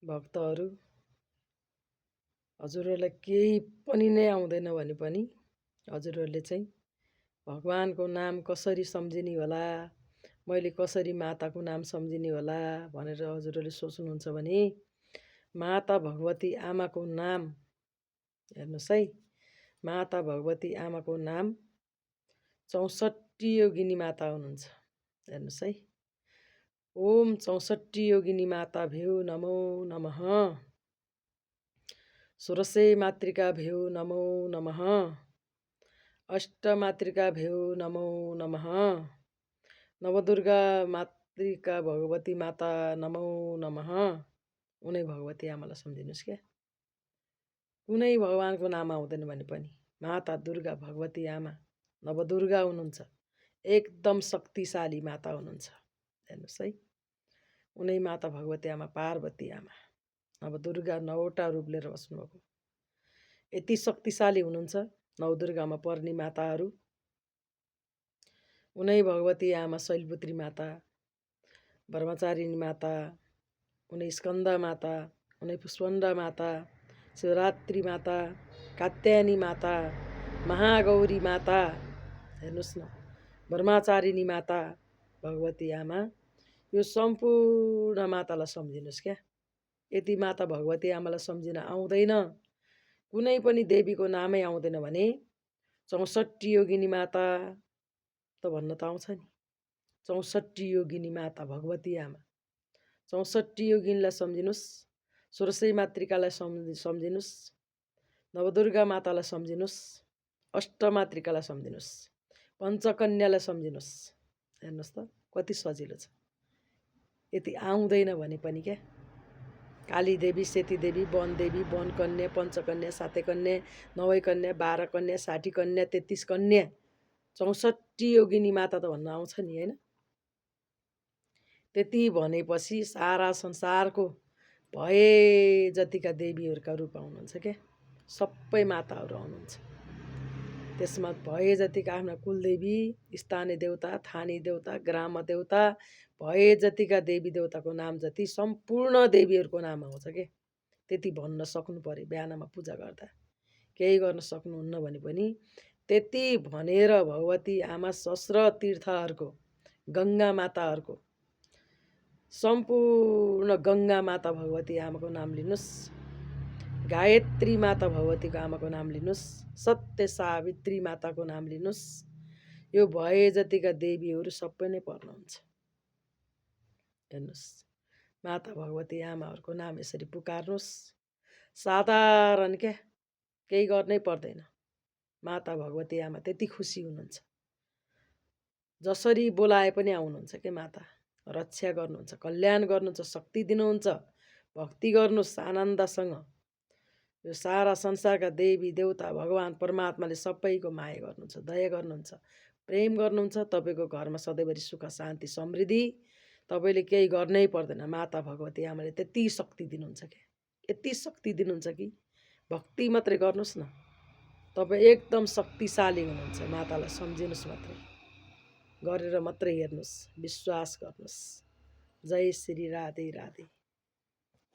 भक्तहरू हजुरहरूलाई केही पनि नै आउँदैन भने पनि हजुरहरूले चाहिँ भगवानको नाम कसरी सम्झिने होला, मैले कसरी माताको नाम सम्झिने होला भनेर हजुरहरूले सोच्नुहुन्छ भने माता भगवती आमाको नाम हेर्नुहोस् है। माता भगवती आमाको नाम 64 योगिनी माता हुनुहुन्छ। हेर्नुहोस् है। ओम 64 योगिनी माता भ्यो नमो नमः। 16 मातृका भ्यो नमो नमः। अष्टमातृका भ्यो नमो नमः। नवदुर्गा मातृका भगवती माता नमो नमः। उनै भगवती आमालाई सम्झिनुहोस् क्या। कुनै भगवानको नाम आउँदैन भने पनि माता दुर्गा भगवती आमा नवदुर्गा हुनुहुन्छ। एकदम शक्तिशाली माता हुनुहुन्छ। हेर्नुहोस् है। उनै माता भगवती आमा पार्वती आमा नवदुर्गा 9वटा रूप लिएर बस्नुभएको। यति शक्तिशाली हुनुहुन्छ नवदुर्गामा पर्ने माताहरू। उनै भगवती आमा शैलपुत्री माता, ब्रह्मचारिणी माता, उनै स्कन्द माता, उनै पुष्पण्ड माता, शिवरात्रि माता, कात्यायनी माता, महागौरी माता। हेर्नुहोस् न, ब्रह्मचारिणी माता भगवती आमा। यो सम्पूर्ण मातालाई सम्झिनुहोस् क्या। यदि माता भगवती आमालाई सम्झिन आउँदैन, कुनै पनि देवीको नामै आउँदैन भने 64 योगिनी माता त भन्न त आउँछ नि। 64 योगिनी माता भगवती आमा, 64 योगिनीलाई सम्झिनुहोस्। 16 मातृकालाई सम्झिनुहोस्। नवदुर्गा मातालाई सम्झिनुहोस्। अष्टमातृकालाई सम्झिनुहोस्। पञ्चकन्यालाई सम्झिनुहोस्। हेर्नुहोस् त कति सजिलो छ। यति आउँदैन भने पनि क्या। काली देवी, सेती देवी, वन देवी, वन कन्या, पञ्चकन्या, साते कन्या, 9 कन्या, 12 कन्या, 60 कन्या, 33 कन्या, 64 योगिनी माता त भन्न आउँछ नि होइन। त्यति भनेपछि सारा संसारको भए जतिका देवीहरूका रूप आउनुहुन्छ क्या। सबै माताहरू आउनुहुन्छ। त्यसमा भए जतिका आफ्ना कुलदेवी, स्थानीय देवता, थानी देवता, ग्राम देवता, भए जतिका देवी देवताको नाम जति सम्पूर्ण देवीहरूको नाम आउँछ के। त्यति भन्न सक्नु पर्यो बिहानमा पूजा गर्दा। केही गर्न सक्नुहुन्न भने पनि त्यति भनेर भगवती आमा सहस्र तीर्थहरूको, गङ्गा माताहरूको, सम्पूर्ण गङ्गा माता भगवती आमाको नाम लिनुहोस्। गायत्री माता भगवतीको आमाको नाम लिनुहोस्। सत्य सावित्री माताको नाम लिनुहोस्। यो भए जतिका देवीहरू सबै नै पर्नुहुन्छ। हेर्नुहोस्, माता भगवती आमाहरूको नाम यसरी पुकार्नुहोस्। साधारण क्या, केही गर्नै पर्दैन। माता भगवती आमा त्यति खुसी हुनुहुन्छ। जसरी बोलाए पनि आउनुहुन्छ के माता। रक्षा गर्नुहुन्छ, कल्याण गर्नुहुन्छ, शक्ति दिनुहुन्छ। भक्ति गर्नुहोस् आनन्दसँग। यो सारा संसारका देवी देवता भगवान परमात्माले सबैको माया गर्नुहुन्छ, दया गर्नुहुन्छ, प्रेम गर्नुहुन्छ। तपाईँको घरमा सधैँभरि सुख शान्ति समृद्धि। तपाईँले केही गर्नै पर्दैन। माता भगवती आमाले त्यति शक्ति दिनुहुन्छ क्या। यति शक्ति दिनुहुन्छ कि भक्ति मात्रै गर्नुहोस् न, तपाईँ एकदम शक्तिशाली हुनुहुन्छ। मातालाई सम्झिनुहोस् मात्रै, गरेर मात्रै हेर्नुहोस्, विश्वास गर्नुहोस्। जय श्री राधे राधे।